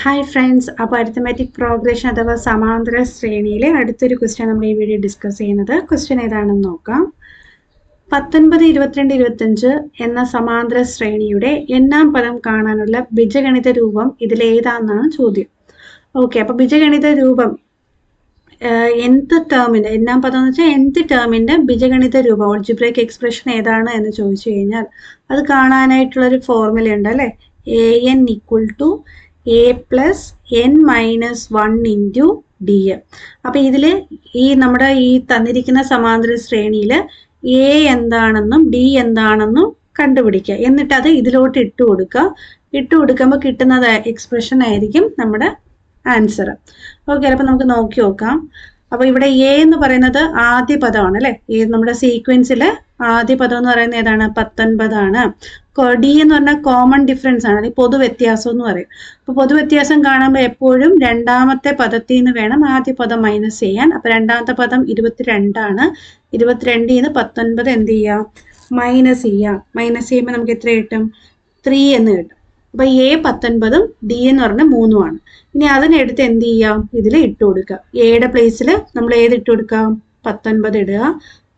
Hi friends, അപ്പോൾ arithmetic progression അഥവാ സമാന്തര ശ്രേണിയിലെ അടുത്തൊരു ക്വസ്റ്റ്യൻ നമ്മൾ ഈ വീഡിയോ ഡിസ്കസ് ചെയ്യുന്നത്. ക്വസ്റ്റ്യൻ ഏതാണെന്ന് നോക്കാം. 19, 22, 25 എന്ന സമാന്തര ശ്രേണിയുടെ എണ്ണാം പദം കാണാനുള്ള ബീജഗണിത രൂപം ഇതിലേതാണെന്നാണ് ചോദ്യം. ഓക്കെ, അപ്പോൾ ബീജഗണിത രൂപം nth ടേമിന്റെ എണ്ണാം പദം എന്ന് വെച്ചാൽ nth ടേമിന്റെ ബീജഗണിത രൂപം ഓൾജിബ്രൈക് എക്സ്പ്രഷൻ ഏതാണ് എന്ന് ചോദിച്ചു കഴിഞ്ഞാൽ അത് കാണാനായിട്ടുള്ളൊരു ഫോർമുല ഉണ്ട് അല്ലേ. an equal to a plus n minus 1 into d എ. അപ്പം ഇതിൽ ഈ നമ്മുടെ ഈ തന്നിരിക്കുന്ന സമാന്തര ശ്രേണിയിൽ a എന്താണെന്നും d എന്താണെന്നും കണ്ടുപിടിക്കുക. എന്നിട്ട് അത് ഇതിലോട്ട് ഇട്ട് കൊടുക്കുമ്പോൾ കിട്ടുന്നത് എക്സ്പ്രഷൻ ആയിരിക്കും നമ്മുടെ ആൻസർ. ഓക്കെ, അപ്പം നമുക്ക് നോക്കി നോക്കാം. അപ്പോൾ ഇവിടെ എ എന്ന് പറയുന്നത് ആദ്യ പദമാണ് അല്ലേ. നമ്മുടെ സീക്വൻസിൽ ആദ്യ പദം എന്ന് പറയുന്നത് ഏതാണ്? 19 ആണ്. ഡി എന്ന് പറഞ്ഞാൽ കോമൺ ഡിഫറൻസ് ആണ്, അല്ലെങ്കിൽ പൊതുവ്യത്യാസം എന്ന് പറയും. അപ്പോൾ പൊതുവ്യത്യാസം കാണുമ്പോൾ എപ്പോഴും രണ്ടാമത്തെ പദത്തിൽ നിന്ന് വേണം ആദ്യ പദം മൈനസ് ചെയ്യാൻ. അപ്പോൾ രണ്ടാമത്തെ പദം 22 ആണ്. 22 നിന്ന് 19 എന്ത് ചെയ്യാം? മൈനസ് ചെയ്യാം. മൈനസ് ചെയ്യുമ്പോൾ നമുക്ക് എത്ര കിട്ടും? 3 എന്ന് കിട്ടും. അപ്പോൾ എ 19ഉം ഡി എന്ന് പറഞ്ഞാൽ 3ഉം ആണ്. ഇനി അതിനെടുത്ത് എന്ത് ചെയ്യാം? ഇതിൽ ഇട്ട് കൊടുക്കുക. എയുടെ പ്ലേസിൽ നമ്മൾ ഏത് ഇട്ട് കൊടുക്കാം? 19 ഇടുക.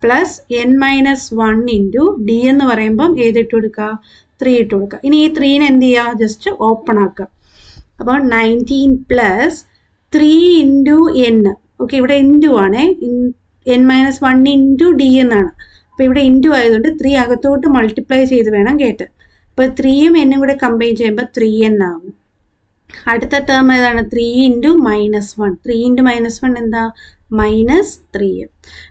Plus n minus 1 into D എന്ന് പറയുമ്പം ഏത് ഇട്ട് കൊടുക്കുക? 3 ഇട്ട് കൊടുക്കുക. ഇനി ഈ 3നെ എന്ത് ചെയ്യുക? ജസ്റ്റ് ഓപ്പൺ ആക്കുക. അപ്പോൾ 19 പ്ലസ് 3 ഇൻറ്റു n. ഓക്കെ, ഇവിടെ ഇൻറ്റു ആണ്. n മൈനസ് 1 ഇൻറ്റു ഡി എന്നാണ്. അപ്പോൾ ഇവിടെ ഇൻറ്റു ആയതുകൊണ്ട് 3 അകത്തോട്ട് മൾട്ടിപ്ലൈ ചെയ്ത് വേണം കേട്ട്. അപ്പോൾ 3യും n കൂടെ കമ്പൈൻ ചെയ്യുമ്പോൾ 3n ആകും. അടുത്ത ടേം ഏതാണ്? 3 ഇൻറ്റു മൈനസ് 1. 3 ഇൻറ്റു മൈനസ് 1 എന്താ? മൈനസ് 3.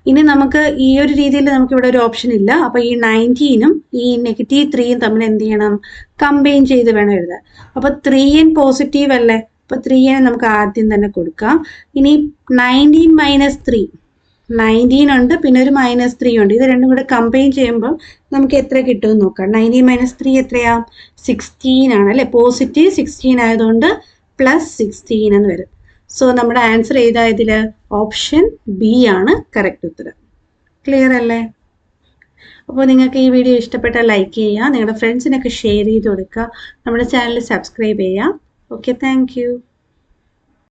ഇനി നമുക്ക് ഈ ഒരു രീതിയിൽ നമുക്ക് ഇവിടെ ഒരു ഓപ്ഷൻ ഇല്ല. അപ്പോൾ ഈ 19ഉം ഈ നെഗറ്റീവ് 3യും തമ്മിൽ എന്ത് ചെയ്യണം? കമ്പൈൻ ചെയ്ത് വേണം എഴുതാൻ. അപ്പോൾ 3n പോസിറ്റീവ് അല്ലേ. അപ്പോൾ 3n നമുക്ക് ആദ്യം തന്നെ കൊടുക്കാം. ഇനി 19 മൈനസ് 3, 19 ഉണ്ട്, പിന്നെ ഒരു മൈനസ് 3 ഉണ്ട്. ഇത് രണ്ടും കൂടെ കമ്പൈൻ ചെയ്യുമ്പോൾ നമുക്ക് എത്ര കിട്ടുമെന്ന് നോക്കാം. 19 മൈനസ് 3 എത്രയാ? 16 ആണ് അല്ലേ. പോസിറ്റീവ് 16 ആയതുകൊണ്ട് പ്ലസ് 16 എന്ന് വരും. സോ നമ്മുടെ ആൻസർ ഏതാ ഇതിൽ? ഓപ്ഷൻ ബി ആണ് കറക്റ്റ് ഉത്തരം. ക്ലിയർ അല്ലേ? അപ്പോൾ നിങ്ങൾക്ക് ഈ വീഡിയോ ഇഷ്ടപ്പെട്ടാൽ ലൈക്ക് ചെയ്യുക, നിങ്ങളുടെ ഫ്രണ്ട്സിനൊക്കെ ഷെയർ ചെയ്ത് കൊടുക്കുക, നമ്മുടെ ചാനൽ സബ്സ്ക്രൈബ് ചെയ്യുക. Okay, thank you.